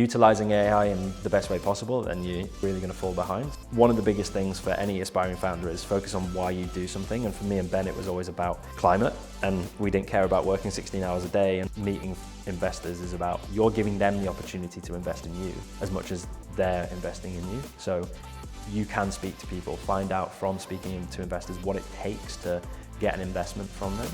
Utilizing AI in the best way possible, then you're really going to fall behind. One of the biggest things for any aspiring founder is focus on why you do something. And for me and Ben, it was always about climate. And we didn't care about working 16 hours a day. And meeting investors is about you're giving them the opportunity to invest in you as much as they're investing in you. So you can speak to people, find out from speaking to investors what it takes to get an investment from them.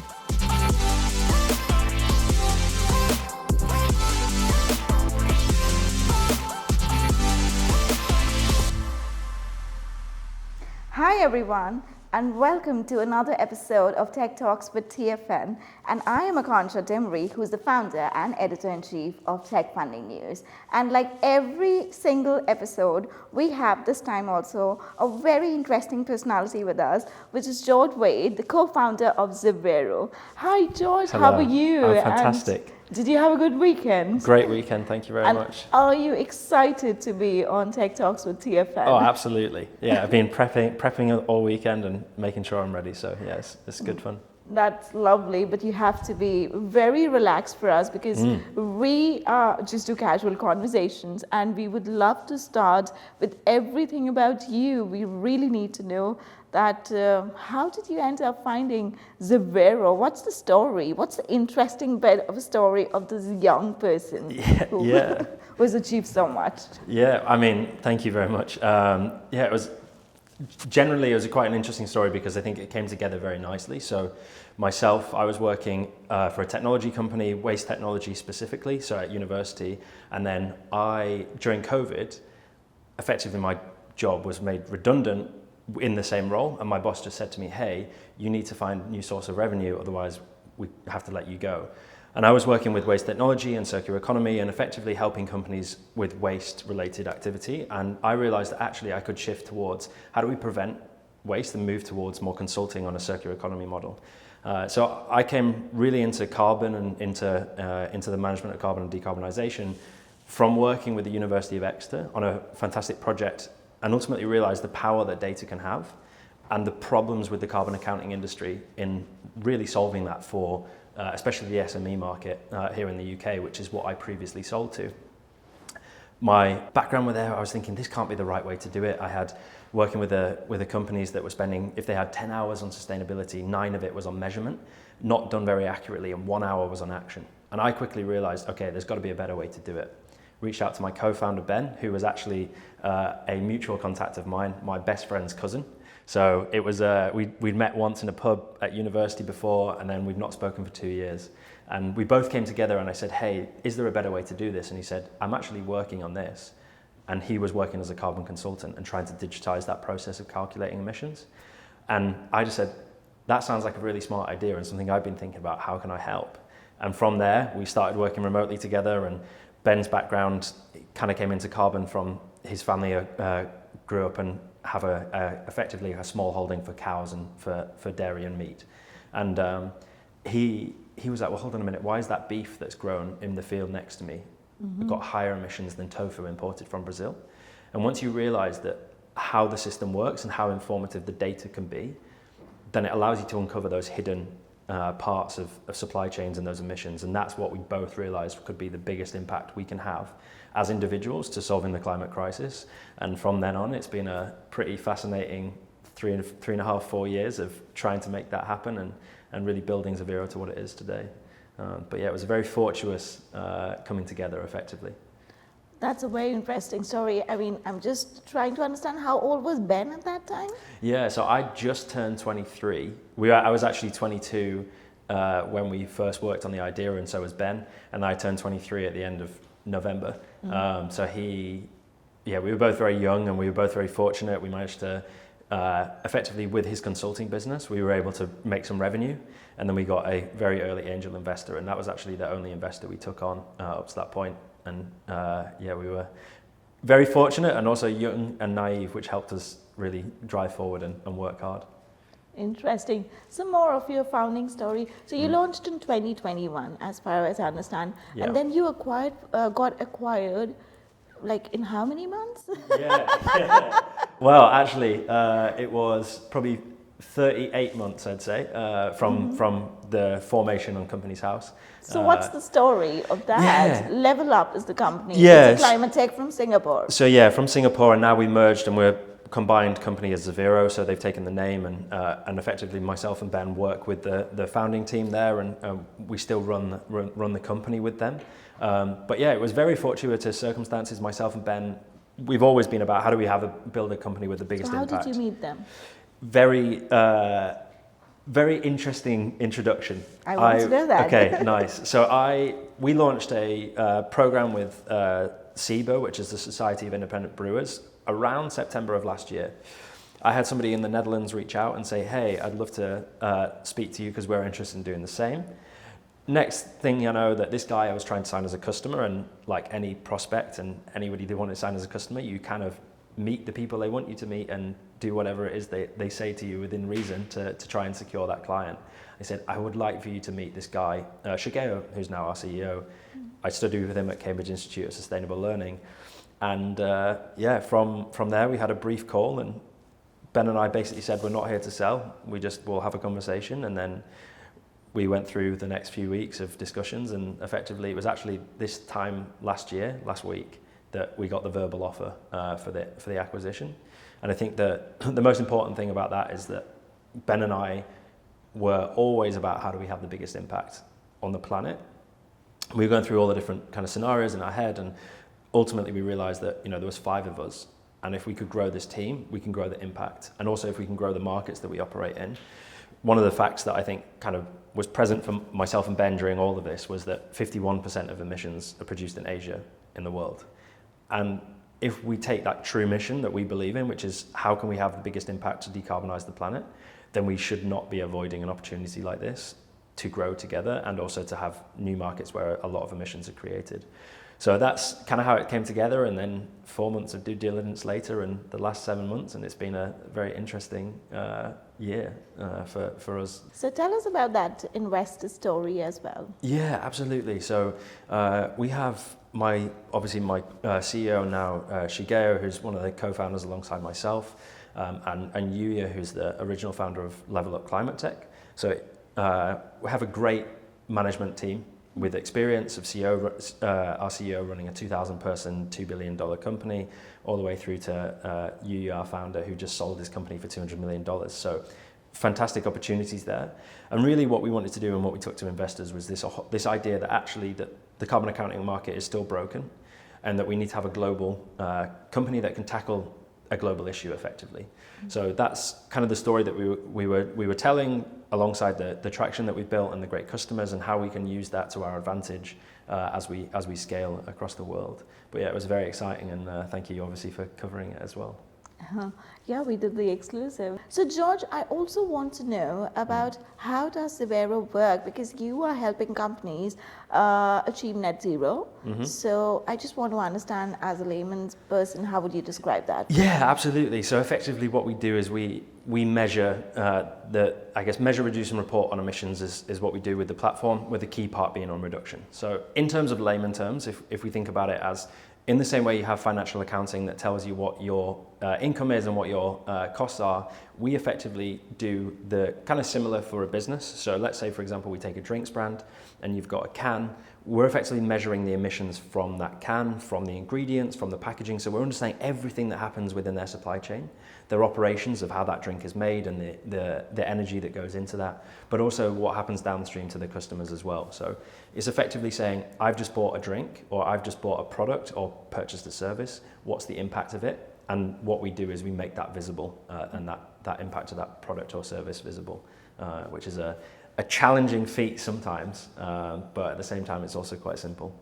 Hi everyone, and welcome to another episode of Tech Talks with TFN. And I am Akansha Dimri, who's the founder and editor-in-chief of Tech Funding News. And like every single episode, we have this time also a very interesting personality with us, which is George Wade, the co-founder of Zevero. Hi George, Hello. How are you? I'm fantastic. And did you have a good weekend? Great weekend, thank you very much. Are you excited to be on Tech Talks with TFN? Oh, absolutely. Yeah, I've been prepping all weekend and making sure I'm ready. So yeah, it's good fun. That's lovely, but you have to be very relaxed for us because we just do casual conversations, and we would love to start with everything about you. We really need to know that how did you end up finding Zevero? What's the story? What's the interesting bit of a story of this young person who has achieved so much? Yeah, I mean, thank you very much. It was quite an interesting story because I think it came together very nicely. So myself, I was working for a technology company, waste technology specifically, so at university. And then during COVID, effectively my job was made redundant in the same role. And my boss just said to me, hey, you need to find a new source of revenue, otherwise we have to let you go. And I was working with waste technology and circular economy and effectively helping companies with waste-related activity. And I realized that actually I could shift towards how do we prevent waste and move towards more consulting on a circular economy model. So I came really into carbon and into the management of carbon and decarbonization from working with the University of Exeter on a fantastic project, and ultimately realized the power that data can have and the problems with the carbon accounting industry in really solving that for especially the SME market here in the UK, which is what I previously sold to. My background with there, I was thinking this can't be the right way to do it. I had working with the companies that were spending, if they had 10 hours on sustainability, 9 of it was on measurement, not done very accurately, and 1 hour was on action. And I quickly realized, okay, there's got to be a better way to do it. Reached out to my co-founder Ben, who was actually a mutual contact of mine, my best friend's cousin. So it was we'd met once in a pub at university before, and then we've not spoken for 2 years. And we both came together, and I said, hey, is there a better way to do this? And he said, I'm actually working on this. And he was working as a carbon consultant and trying to digitize that process of calculating emissions. And I just said, that sounds like a really smart idea and something I've been thinking about. How can I help? And from there, we started working remotely together, and Ben's background kind of came into carbon from his family grew up and have effectively a small holding for cows and for dairy and meat. And he was like, well, hold on a minute, why is that beef that's grown in the field next to me got higher emissions than tofu imported from Brazil? And once you realize that how the system works and how informative the data can be, then it allows you to uncover those hidden parts of supply chains and those emissions. And that's what we both realized could be the biggest impact we can have as individuals to solving the climate crisis. And from then on, it's been a pretty fascinating three and a half, 4 years of trying to make that happen and really building Zevero to what it is today. But yeah, it was a very fortuitous coming together effectively. That's a very interesting story. I mean, I'm just trying to understand, how old was Ben at that time? Yeah, so I just turned 23. I was actually 22 when we first worked on the idea, and so was Ben. And I turned 23 at the end of November. So we were both very young, and we were both very fortunate. We managed to, effectively with his consulting business, we were able to make some revenue. And then we got a very early angel investor, and that was actually the only investor we took on up to that point. And we were very fortunate and also young and naive, which helped us really drive forward and work hard. Interesting. Some more of your founding story. So you launched in 2021, as far as I understand, and then you got acquired, like in how many months? Well, actually, it was probably 38 months, I'd say, from the formation on Company's House. So what's the story of that? Yeah. Level Up is the company. Yes. It's a climate tech from Singapore. So yeah, from Singapore, and now we merged and we're a combined company as Zevero. So they've taken the name, and effectively myself and Ben work with the founding team there, and we still run the company with them. But yeah, it was very fortuitous circumstances. Myself and Ben, we've always been about how do we build a company with the biggest So how impact. did you meet them? Very interesting introduction. I want to know that. Okay, nice. So we launched a program with SIBO, which is the Society of Independent Brewers, around September of last year. I had somebody in the Netherlands reach out and say, hey, I'd love to speak to you because we're interested in doing the same. Next thing I know, that this guy I was trying to sign as a customer, and like any prospect and anybody they want to sign as a customer, you kind of meet the people they want you to meet and do whatever it is they say to you within reason to try and secure that client. I said, I would like for you to meet this guy, Shigeo, who's now our CEO. I studied with him at Cambridge Institute of Sustainable Learning. And from there we had a brief call, and Ben and I basically said, we're not here to sell, we'll have a conversation. And then we went through the next few weeks of discussions, and effectively it was actually this time last week, that we got the verbal offer for the acquisition. And I think that the most important thing about that is that Ben and I were always about how do we have the biggest impact on the planet. We were going through all the different kind of scenarios in our head, and ultimately we realized that there was 5 of us, and if we could grow this team, we can grow the impact, and also if we can grow the markets that we operate in. One of the facts that I think kind of was present for myself and Ben during all of this was that 51% of emissions are produced in Asia in the world. And if we take that true mission that we believe in, which is how can we have the biggest impact to decarbonize the planet, then we should not be avoiding an opportunity like this to grow together and also to have new markets where a lot of emissions are created. So that's kind of how it came together, and then 4 months of due diligence later and the last 7 months, and it's been a very interesting year for us. So tell us about that investor story as well. Yeah, absolutely. So we have my CEO now, Shigeo, who's one of the co-founders alongside myself, and Yuya, who's the original founder of Level Up Climate Tech. So we have a great management team with experience of our CEO running a 2,000 person, $2 billion company, all the way through to Yuya, our founder, who just sold his company for $200 million. So fantastic opportunities there. And really what we wanted to do and what we took to investors was this idea that actually that the carbon accounting market is still broken, and that we need to have a global company that can tackle a global issue effectively. So that's kind of the story that we were telling, alongside the traction that we've built and the great customers, and how we can use that to our advantage as we scale across the world. But yeah, it was very exciting, and thank you obviously for covering it as well. Yeah, we did the exclusive. So George, I also want to know about how does Zevero work, because you are helping companies achieve net zero. Mm-hmm. So I just want to understand, as a layman's person, how would you describe that? Yeah, absolutely. So effectively what we do is we measure measure, reduce and report on emissions is what we do with the platform, with the key part being on reduction. So in terms of layman terms, if we think about it as in the same way you have financial accounting that tells you what your income is and what your costs are, we effectively do the kind of similar for a business. So let's say, for example, we take a drinks brand and you've got a can. We're effectively measuring the emissions from that can, from the ingredients, from the packaging. So we're understanding everything that happens within their supply chain, their operations of how that drink is made and the energy that goes into that, but also what happens downstream to the customers as well. So it's effectively saying, I've just bought a drink, or I've just bought a product or purchased a service. What's the impact of it? And what we do is we make that visible and that impact of that product or service visible, which is a challenging feat sometimes, but at the same time, it's also quite simple.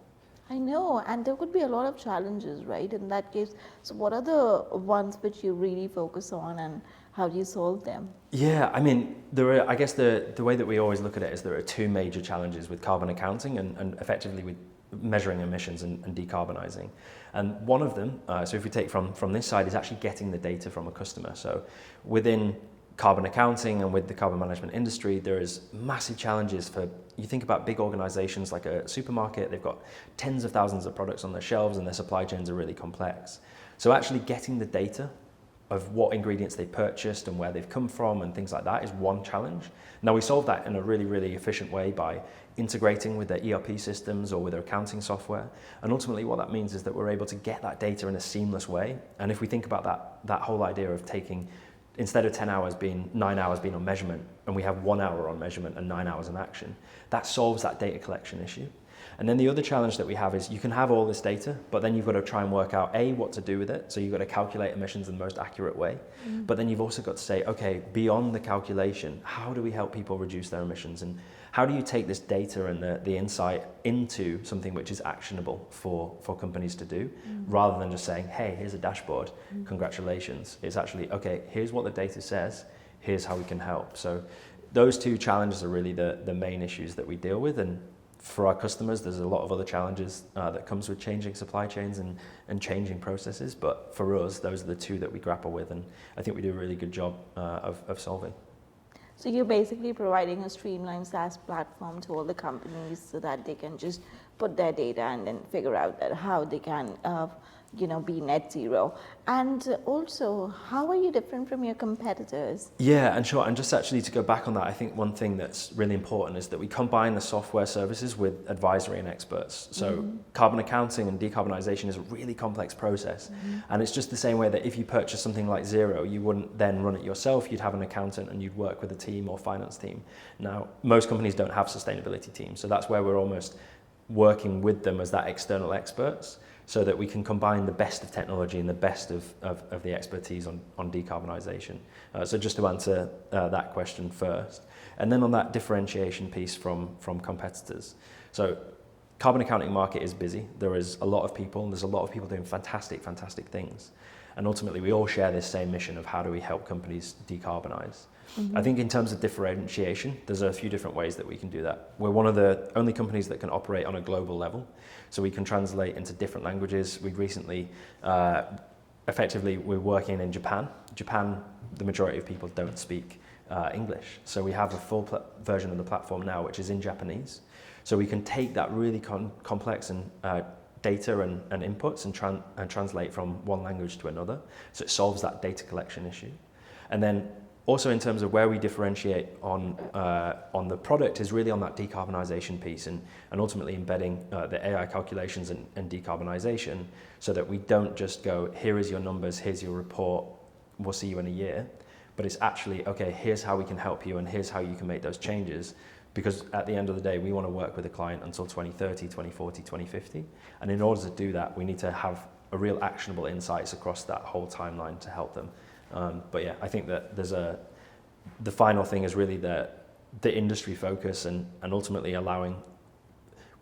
I know, and there could be a lot of challenges, right, in that case. So what are the ones which you really focus on, and how do you solve them? Yeah, I mean, I guess the way that we always look at it is there are 2 major challenges with carbon accounting and effectively with measuring emissions and decarbonizing. And one of them, so if we take from this side, is actually getting the data from a customer. So within carbon accounting and with the carbon management industry, there is massive challenges for, you think about big organizations like a supermarket, they've got tens of thousands of products on their shelves and their supply chains are really complex. So actually getting the data of what ingredients they purchased and where they've come from and things like that is one challenge. Now we solve that in a really, really efficient way by integrating with their ERP systems or with their accounting software. And ultimately what that means is that we're able to get that data in a seamless way. And if we think about that whole idea of taking, instead of 10 hours being 9 hours being on measurement, and we have 1 hour on measurement and 9 hours in action, that solves that data collection issue. And then the other challenge that we have is you can have all this data, but then you've got to try and work out what to do with it. So you've got to calculate emissions in the most accurate way. But then you've also got to say, okay, beyond the calculation, how do we help people reduce their emissions? And how do you take this data and the insight into something which is actionable for companies to do, rather than just saying, hey, here's a dashboard, congratulations. It's actually, okay, here's what the data says, here's how we can help. So those two challenges are really the main issues that we deal with. And for our customers, there's a lot of other challenges that comes with changing supply chains and changing processes. But for us, those are the two that we grapple with. And I think we do a really good job of solving. So you're basically providing a streamlined SaaS platform to all the companies so that they can just put their data and then figure out that how they can be net zero. And also, how are you different from your competitors? Yeah, and sure. And just actually to go back on that, I think one thing that's really important is that we combine the software services with advisory and experts. So carbon accounting and decarbonization is a really complex process. And it's just the same way that if you purchase something like Zero, you wouldn't then run it yourself. You'd have an accountant and you'd work with a team or finance team. Now, most companies don't have sustainability teams. So that's where we're almost working with them as that external experts, so that we can combine the best of technology and the best of the expertise on decarbonisation. So just to answer that question first. And then on that differentiation piece from competitors. So carbon accounting market is busy. There is a lot of people, and there's a lot of people doing fantastic things. And ultimately we all share this same mission of how do we help companies decarbonise. I think in terms of differentiation, there's a few different ways that we can do that. We're one of the only companies that can operate on a global level. So we can translate into different languages. We recently, effectively, we're working in Japan. Japan, the majority of people don't speak English. So we have a full version of the platform now, which is in Japanese. So we can take that really complex and data and inputs and translate from one language to another. So it solves that data collection issue. And then also in terms of where we differentiate on the product is really on that decarbonisation piece and ultimately embedding the AI calculations and decarbonisation, so that we don't just go, here is your numbers, here's your report, we'll see you in a year. But it's actually, okay, here's how we can help you and here's how you can make those changes. Because at the end of the day, we want to work with a client until 2030, 2040, 2050. And in order to do that, we need to have a real actionable insights across that whole timeline to help them. But yeah, I think that the final thing is really the industry focus and ultimately allowing,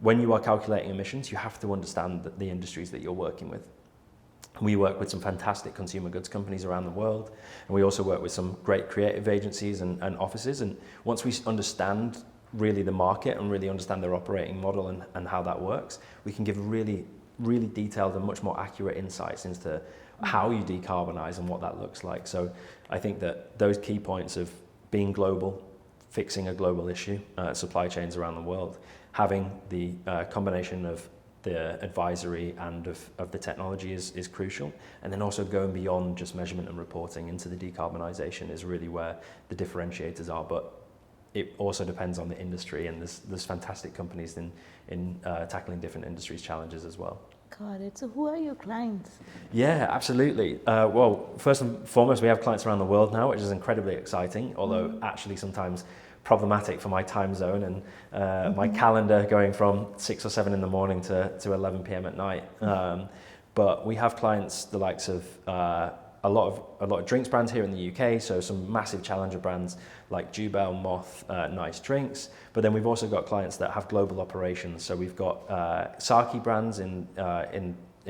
when you are calculating emissions, you have to understand the industries that you're working with. We work with some fantastic consumer goods companies around the world, and we also work with some great creative agencies and offices. And once we understand really the market and really understand their operating model and how that works, we can give really, really detailed and much more accurate insights into how you decarbonize and what that looks like. So I think that those key points of being global, fixing a global issue, supply chains around the world, having the combination of the advisory and of the technology is crucial. And then also going beyond just measurement and reporting into the decarbonization is really where the differentiators are. But it also depends on the industry, and there's fantastic companies in tackling different industries' challenges as well. Got it. So who are your clients? Yeah, absolutely. Well, first and foremost, we have clients around the world now, which is incredibly exciting, although actually sometimes problematic for my time zone and my calendar going from 6 or 7 in the morning to 11 p.m. at night. But we have clients the likes of a lot of drinks brands here in the UK, so some massive challenger brands like Jubel, Moth, Nice Drinks. But then we've also got clients that have global operations. So we've got sake brands in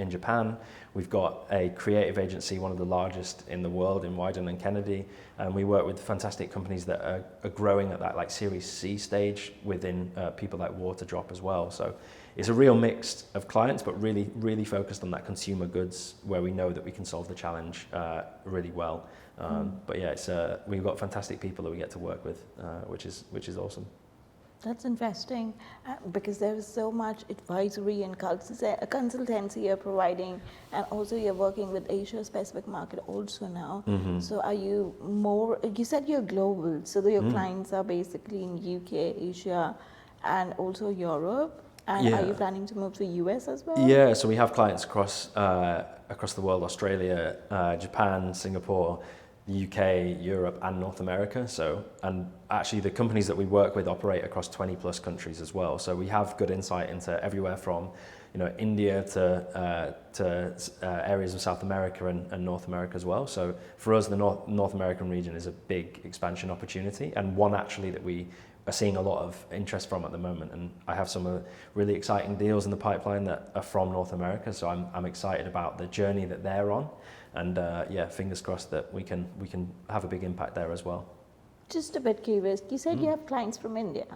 Japan. We've got a creative agency, one of the largest in the world, in Wyden and Kennedy. And we work with fantastic companies that are growing at that like Series C stage within people like Waterdrop as well. So it's a real mix of clients, but really, really focused on that consumer goods where we know that we can solve the challenge really well. But yeah, we've got fantastic people that we get to work with, which is awesome. That's interesting because there is so much advisory and consultancy you're providing, and also you're working with Asia Pacific market also now. So are you more? You said you're global, so your clients are basically in UK, Asia, and also Europe. And are you planning to move to US as well? Yeah, so we have clients across the world: Australia, Japan, Singapore, the UK, Europe, and North America. So, and actually the companies that we work with operate across 20 plus countries as well. So we have good insight into everywhere from, India to areas of South America and North America as well. So for us, the North American region is a big expansion opportunity, and one actually that we are seeing a lot of interest from at the moment. And I have some really exciting deals in the pipeline that are from North America. So I'm excited about the journey that they're on. And fingers crossed that we can have a big impact there as well. Just a bit curious, you said you have clients from India.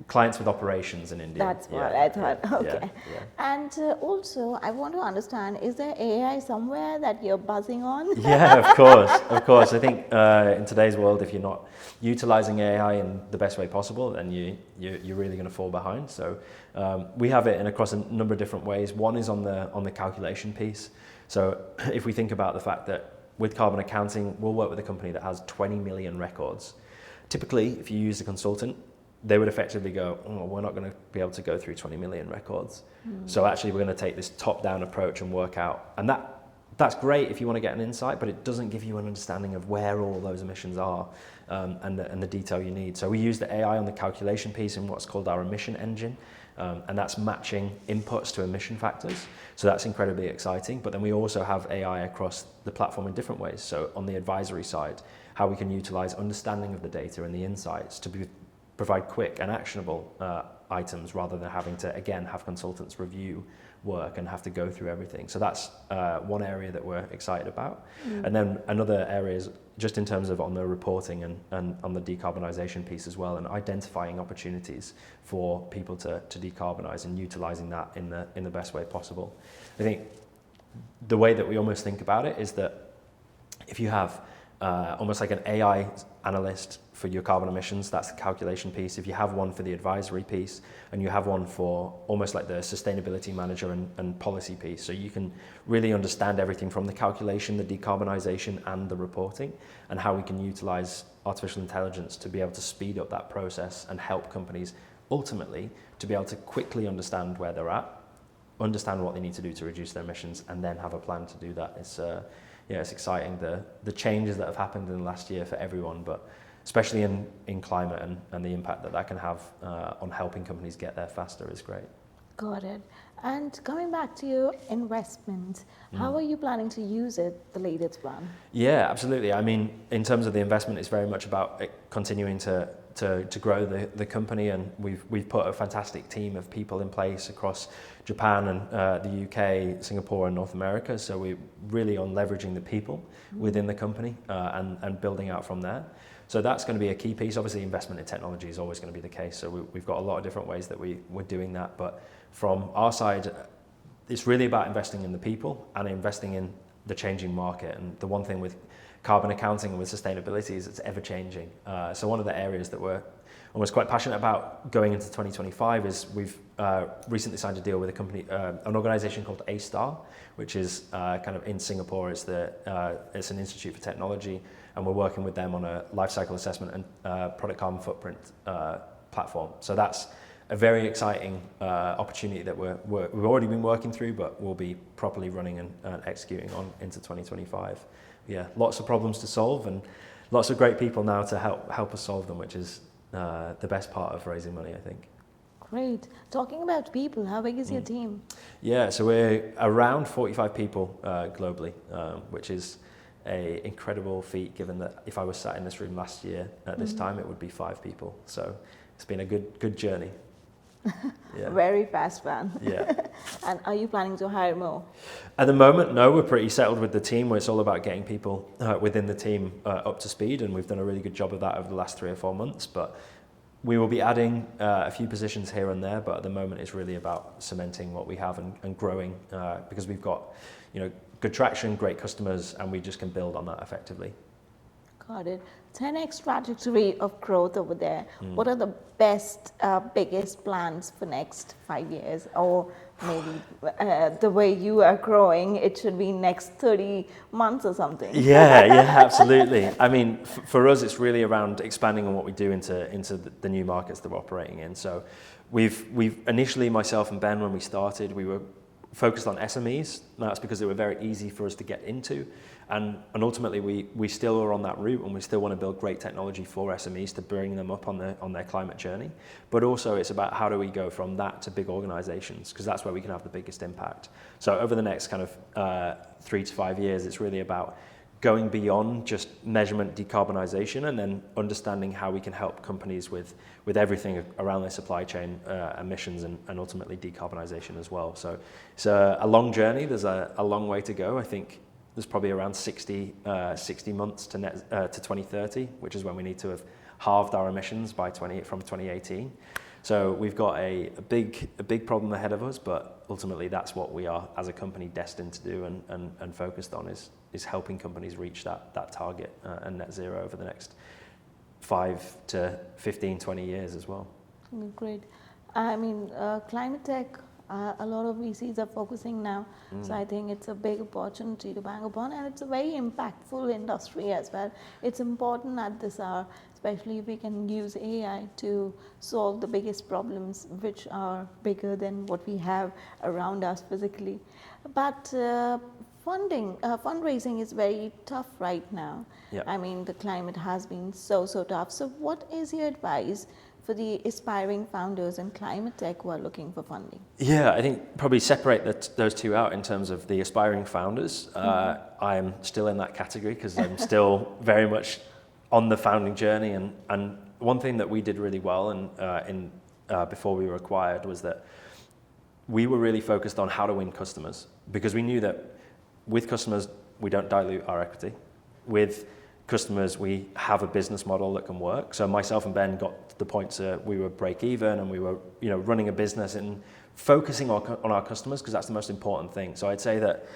Clients with operations in India. That's what I thought. Okay. Yeah. And also, I want to understand: is there AI somewhere that you're buzzing on? Yeah, of course. I think in today's world, if you're not utilizing AI in the best way possible, then you're really going to fall behind. So we have it across a number of different ways. One is on the calculation piece. So if we think about the fact that with carbon accounting, we'll work with a company that has 20 million records. Typically, if you use a consultant, they would effectively go, we're not going to be able to go through 20 million records. So actually, we're going to take this top-down approach and work out. And that's great if you want to get an insight, but it doesn't give you an understanding of where all those emissions are and the detail you need. So we use the AI on the calculation piece in what's called our emission engine. And that's matching inputs to emission factors. So that's incredibly exciting. But then we also have AI across the platform in different ways. So on the advisory side, how we can utilize understanding of the data and the insights to provide quick and actionable items rather than having to, again, have consultants review work and have to go through everything. So that's one area that we're excited about. And then another area is just in terms of on the reporting and on the decarbonisation piece as well, and identifying opportunities for people to decarbonise and utilising that in the best way possible. I think the way that we almost think about it is that if you have almost like an AI analyst for your carbon emissions, that's the calculation piece. If you have one for the advisory piece, and you have one for almost like the sustainability manager and policy piece, so you can really understand everything from the calculation, the decarbonisation, and the reporting, and how we can utilise artificial intelligence to be able to speed up that process and help companies ultimately to be able to quickly understand where they're at, understand what they need to do to reduce their emissions, and then have a plan to do that. It's exciting, the changes that have happened in the last year for everyone, but especially in climate and the impact that can have on helping companies get there faster is great. Got it. And coming back to your investment, how are you planning to use it, the latest one? Yeah, absolutely. I mean, in terms of the investment, it's very much about continuing to grow the company, and we've put a fantastic team of people in place across Japan and the UK, Singapore, and North America. So we're really on leveraging the people within the company and building out from there. So that's going to be a key piece. Obviously, investment in technology is always going to be the case. So we've got a lot of different ways that we're doing that. But from our side, it's really about investing in the people and investing in the changing market. And the one thing with carbon accounting and with sustainability is it's ever changing. So one of the areas that we're almost quite passionate about going into 2025 is we've recently signed a deal with a company, an organization called A-Star, which is kind of in Singapore. It's an institute for technology, and we're working with them on a life cycle assessment and product carbon footprint platform. So that's a very exciting opportunity that we've already been working through, but we'll be properly running and executing on into 2025. Yeah, lots of problems to solve and lots of great people now to help us solve them, which is the best part of raising money, I think. Great. Talking about people, how big is your team? Yeah, so we're around 45 people globally, which is an incredible feat, given that if I was sat in this room last year at this time, it would be 5 people. So it's been a good journey. Yeah. Very fast one. Yeah. And are you planning to hire more? At the moment, no, we're pretty settled with the team, where it's all about getting people within the team up to speed, and we've done a really good job of that over the last 3 or 4 months. But we will be adding a few positions here and there, but at the moment it's really about cementing what we have and growing because we've got good traction, great customers, and we just can build on that effectively. Got it. 10x trajectory of growth over there. What are the best, biggest plans for next 5 years? Or maybe the way you are growing, it should be next 30 months or something. Yeah, absolutely. I mean, for us, it's really around expanding on what we do into the new markets that we're operating in. So we've initially, myself and Ben, when we started, we were focused on SMEs. That's because they were very easy for us to get into. And ultimately, we still are on that route, and we still want to build great technology for SMEs to bring them up on their climate journey. But also, it's about how do we go from that to big organizations, because that's where we can have the biggest impact. So over the next kind of 3 to 5 years, it's really about going beyond just measurement decarbonization, and then understanding how we can help companies with everything around their supply chain emissions and ultimately decarbonization as well. So it's a long journey. There's a long way to go. I think there's probably around 60 months to 2030, which is when we need to have halved our emissions from 2018. So we've got a big problem ahead of us, but ultimately that's what we are as a company destined to do and focused on is helping companies reach that target and net zero over the next 5 to 15, 20 years as well. Great. I mean, climate tech, a lot of VCs are focusing now. So I think it's a big opportunity to bang upon, and it's a very impactful industry as well. It's important at this hour, especially if we can use AI to solve the biggest problems, which are bigger than what we have around us physically. But fundraising is very tough right now. Yep. I mean, the climate has been so tough. So what is your advice for the aspiring founders in climate tech who are looking for funding? Yeah, I think probably separate those two out in terms of the aspiring founders. I'm still in that category because I'm still very much on the founding journey. And one thing that we did really well before we were acquired was that we were really focused on how to win customers, because we knew that with customers, we don't dilute our equity. With customers, we have a business model that can work. So myself and Ben got to the point that we were break even, and we were running a business and focusing on our customers, because that's the most important thing. So I'd say that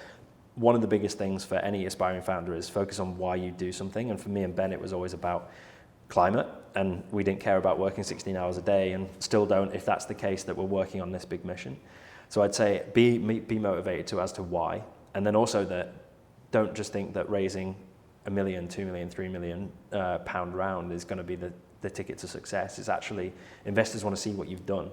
one of the biggest things for any aspiring founder is focus on why you do something. And for me and Ben, it was always about climate, and we didn't care about working 16 hours a day, and still don't if that's the case that we're working on this big mission. So I'd say be motivated as to why, and then also that don't just think that raising $1 million, $2 million, £3 million pound round is going to be the ticket to success. It's actually, investors want to see what you've done.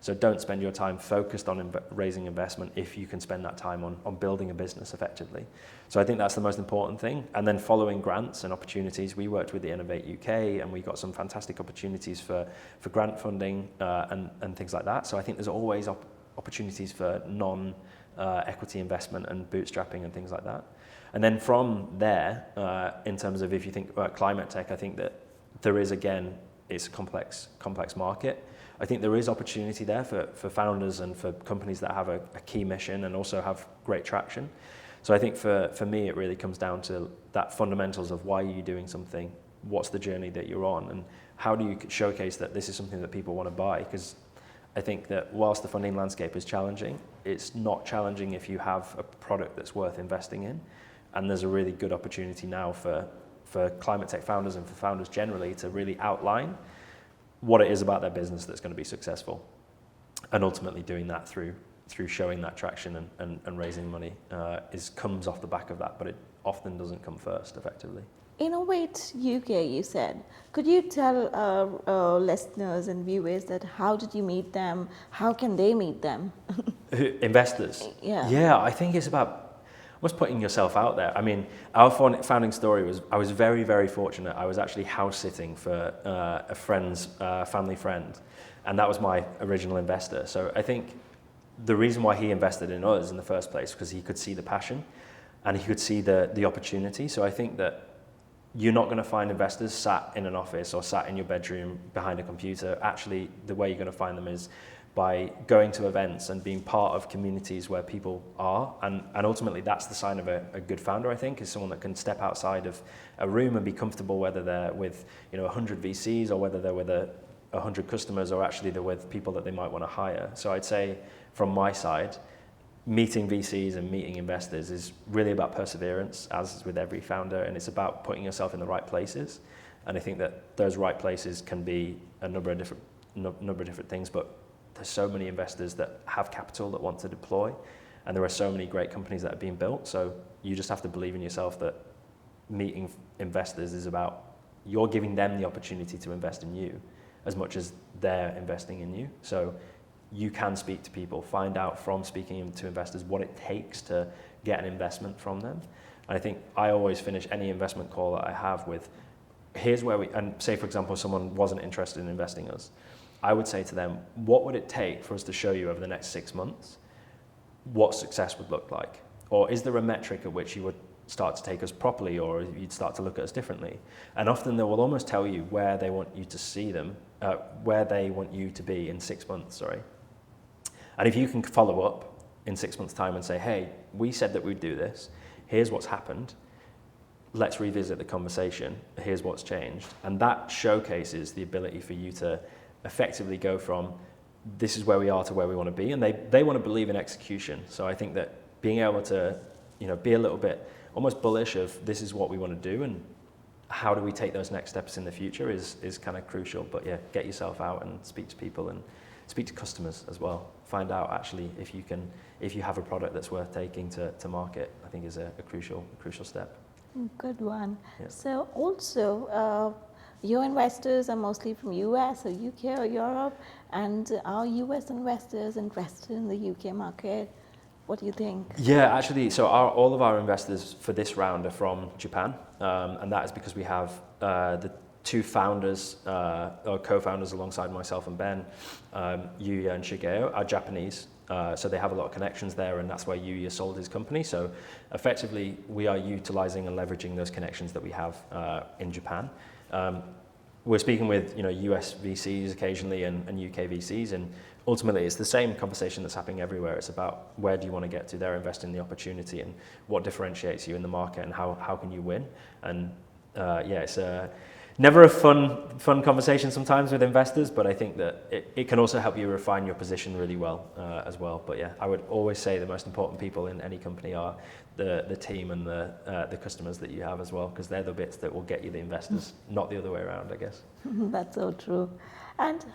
So don't spend your time focused on raising investment if you can spend that time on building a business effectively. So I think that's the most important thing. And then following grants and opportunities, we worked with the Innovate UK, and we got some fantastic opportunities for grant funding and things like that. So I think there's always opportunities for non-equity investment and bootstrapping and things like that. And then from there, in terms of if you think about climate tech, I think that there is, again, it's a complex market. I think there is opportunity there for founders and for companies that have a key mission and also have great traction. So I think for me, it really comes down to that fundamentals of why are you doing something, what's the journey that you're on, and how do you showcase that this is something that people want to buy? Because I think that whilst the funding landscape is challenging, it's not challenging if you have a product that's worth investing in. And there's a really good opportunity now for climate tech founders and for founders generally to really outline what it is about their business that's going to be successful. And ultimately doing that through showing that traction and raising money comes off the back of that, but it often doesn't come first effectively. Innovate UK, you said. Could you tell our listeners and viewers that how did you meet them? How can they meet them? Investors? Yeah. Yeah, I think it's about almost putting yourself out there. I mean, our founding story was, I was very, very fortunate. I was actually house sitting for a friend's family friend, and that was my original investor. So I think the reason why he invested in us in the first place, because he could see the passion and he could see the opportunity. So I think that you're not going to find investors sat in an office or sat in your bedroom behind a computer. Actually, the way you're going to find them is by going to events and being part of communities where people are. And ultimately, that's the sign of a good founder, I think, is someone that can step outside of a room and be comfortable, whether they're with 100 VCs or whether they're with 100 customers, or actually they're with people that they might want to hire. So I'd say from my side, meeting VCs and meeting investors is really about perseverance, as is with every founder, and it's about putting yourself in the right places. And I think that those right places can be a number of different things, but there's so many investors that have capital that want to deploy, and there are so many great companies that are being built. So you just have to believe in yourself that meeting investors is about you're giving them the opportunity to invest in you as much as they're investing in you. So you can speak to people, find out from speaking to investors what it takes to get an investment from them. And I think I always finish any investment call that I have with, here's where and say for example, someone wasn't interested in investing us, I would say to them, what would it take for us to show you over the next 6 months what success would look like? Or is there a metric at which you would start to take us properly, or you'd start to look at us differently? And often they will almost tell you where they want you to see them, where they want you to be in 6 months, And if you can follow up in 6 months' time and say, hey, we said that we'd do this, here's what's happened, let's revisit the conversation, here's what's changed. And that showcases the ability for you to effectively go from this is where we are to where we want to be. And they want to believe in execution. So I think that being able to be a little bit almost bullish of this is what we want to do and how do we take those next steps in the future is kind of crucial. But yeah, get yourself out and speak to people and speak to customers as well. Find out actually if you have a product that's worth taking to market, I think is a crucial step. Good one. Yeah. So also, your investors are mostly from US or UK or Europe, and are US investors interested in the UK market? What do you think? Yeah, actually, so all of our investors for this round are from Japan, and that is because we have the two founders, or co-founders alongside myself and Ben, Yuya and Shigeo, are Japanese. So they have a lot of connections there, and that's why Yuya sold his company. So effectively, we are utilizing and leveraging those connections that we have in Japan. We're speaking with US VCs occasionally and UK VCs, and ultimately it's the same conversation that's happening everywhere. It's about where do you want to get to? They're investing in the opportunity and what differentiates you in the market and how can you win? And it's never a fun conversation sometimes with investors, but I think that it can also help you refine your position really well as well. But yeah, I would always say the most important people in any company are the team and the customers that you have as well, because they're the bits that will get you the investors, not the other way around, I guess. That's so true. And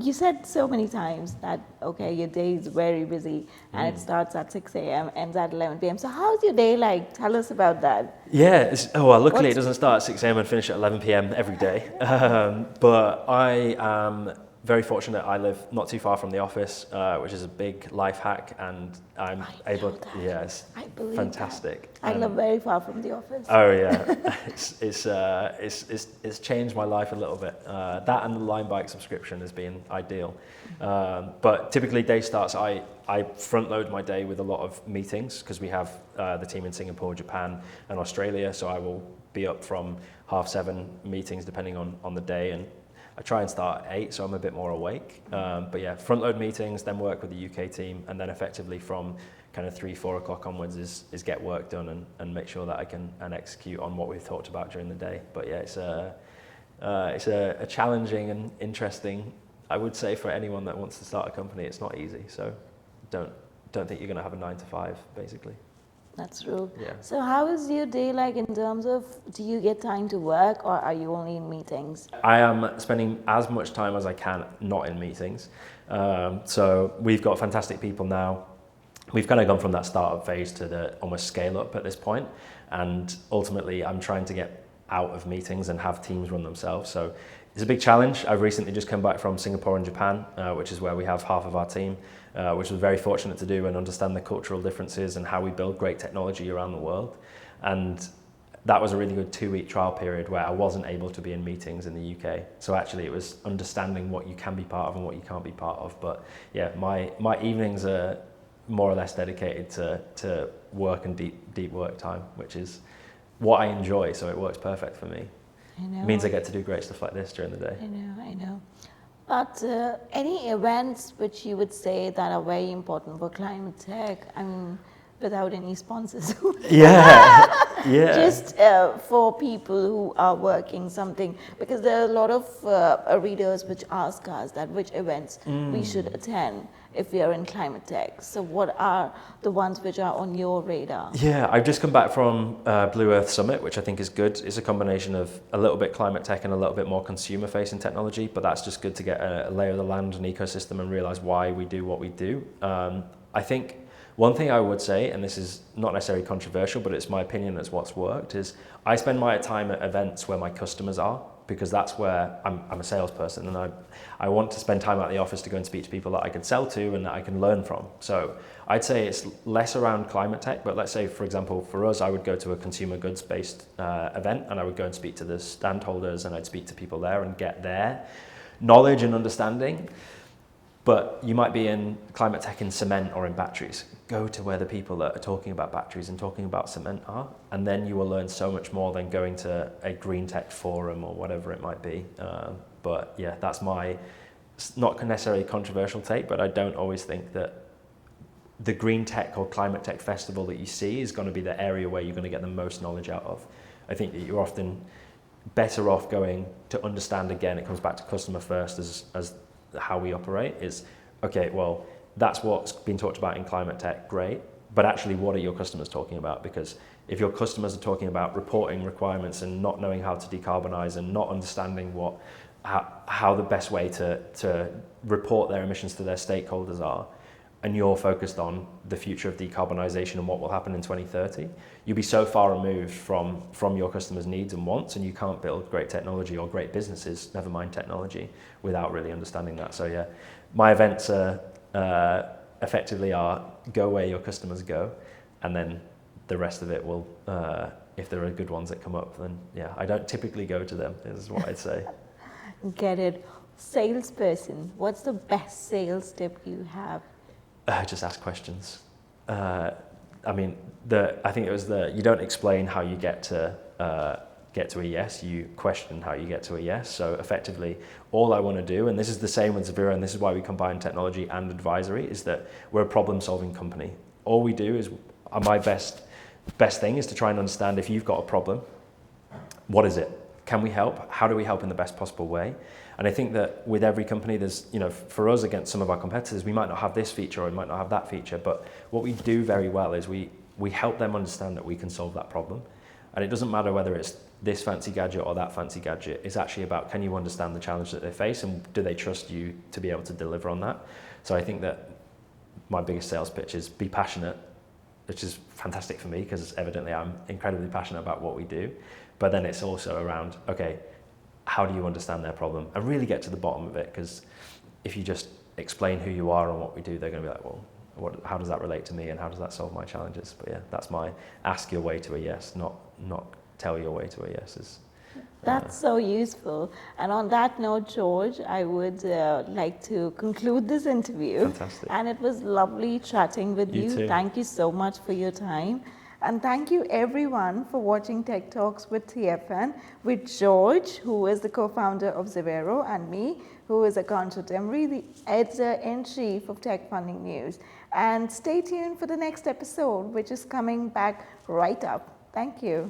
you said so many times that, okay, your day is very busy and it starts at 6 a.m., ends at 11 p.m. So how's your day like? Tell us about that. Yeah, luckily it doesn't start at 6 a.m. and finish at 11 p.m. every day. But I am very fortunate. I live not too far from the office, which is a big life hack, and I'm able to, yes, I believe fantastic. I live very far from the office. Oh yeah, it's changed my life a little bit. That and the line bike subscription has been ideal. But typically day starts, I front load my day with a lot of meetings because we have the team in Singapore, Japan and Australia. So I will be up from 6:30 meetings depending on the day, and I try and start at 8, so I'm a bit more awake. But yeah, front load meetings, then work with the UK team, and then effectively from kind of 3-4 o'clock onwards is get work done and make sure that I can execute on what we've talked about during the day. But yeah, it's a challenging and interesting, I would say, for anyone that wants to start a company. It's not easy, so don't think you're going to have a 9 to 5 basically. That's true. Yeah. So how is your day like in terms of, do you get time to work or are you only in meetings? I am spending as much time as I can not in meetings. So we've got fantastic people now. We've kind of gone from that startup phase to the almost scale up at this point. And ultimately I'm trying to get out of meetings and have teams run themselves. So it's a big challenge. I've recently just come back from Singapore and Japan, which is where we have half of our team, which was very fortunate to do and understand the cultural differences and how we build great technology around the world. And that was a really good 2-week trial period where I wasn't able to be in meetings in the UK. So actually it was understanding what you can be part of and what you can't be part of. But yeah, my evenings are more or less dedicated to work and deep work time, which is what I enjoy. So it works perfect for me. I know. It means I get to do great stuff like this during the day. I know. But any events which you would say that are very important for climate tech, I mean, without any sponsors? Yeah. Yeah. Just for people who are working something, because there are a lot of readers which ask us that which events we should attend if we are in climate tech. So what are the ones which are on your radar? Yeah, I've just come back from Blue Earth Summit, which I think is good. It's a combination of a little bit climate tech and a little bit more consumer-facing technology, but that's just good to get a lay of the land and ecosystem and realize why we do what we do. I think one thing I would say, and this is not necessarily controversial, but it's my opinion, it's what's worked, is I spend my time at events where my customers are, because that's where I'm a salesperson, and I want to spend time at the office to go and speak to people that I can sell to and that I can learn from. So I'd say it's less around climate tech, but let's say, for example, for us, I would go to a consumer goods based event, and I would go and speak to the stand holders, and I'd speak to people there and get their knowledge and understanding. But you might be in climate tech in cement or in batteries. Go to where the people that are talking about batteries and talking about cement are, and then you will learn so much more than going to a green tech forum or whatever it might be. But yeah, that's my not necessarily controversial take, but I don't always think that the green tech or climate tech festival that you see is going to be the area where you're going to get the most knowledge out of. I think that you're often better off going to understand, again, it comes back to customer first as how we operate is, okay, well, that's what's been talked about in climate tech, great, but actually what are your customers talking about? Because if your customers are talking about reporting requirements and not knowing how to decarbonize and not understanding how the best way to report their emissions to their stakeholders are, and you're focused on the future of decarbonization and what will happen in 2030, you'll be so far removed from your customers' needs and wants, and you can't build great technology or great businesses, never mind technology, without really understanding that. So yeah, my events effectively are go where your customers go, and then the rest of it will, if there are good ones that come up, then yeah, I don't typically go to them, is what I'd say. Get it. Salesperson, what's the best sales tip you have? Just ask questions. I mean, I think it was you don't explain how you get to a yes, you question how you get to a yes. So effectively, all I want to do, and this is the same with Zevero, and this is why we combine technology and advisory, is that we're a problem-solving company. All we do is, my best thing is to try and understand if you've got a problem, what is it? Can we help? How do we help in the best possible way? And I think that with every company, there's, for us against some of our competitors, we might not have this feature or we might not have that feature, but what we do very well is we help them understand that we can solve that problem. And it doesn't matter whether it's this fancy gadget or that fancy gadget. It's actually about, can you understand the challenge that they face, and do they trust you to be able to deliver on that? So I think that my biggest sales pitch is be passionate, which is fantastic for me because evidently I'm incredibly passionate about what we do. But then it's also around, okay, how do you understand their problem? And really get to the bottom of it, because if you just explain who you are and what we do, they're going to be like, well, how does that relate to me and how does that solve my challenges? But yeah, that's my ask your way to a yes, not tell your way to a yes. That's so useful. And on that note, George, I would like to conclude this interview. Fantastic. And it was lovely chatting with you. You too. Thank you so much for your time. And thank you everyone for watching Tech Talks with TFN with George, who is the co-founder of Zevero, and me, who is Akansha Emery, the editor-in-chief of Tech Funding News. And stay tuned for the next episode, which is coming back right up. Thank you.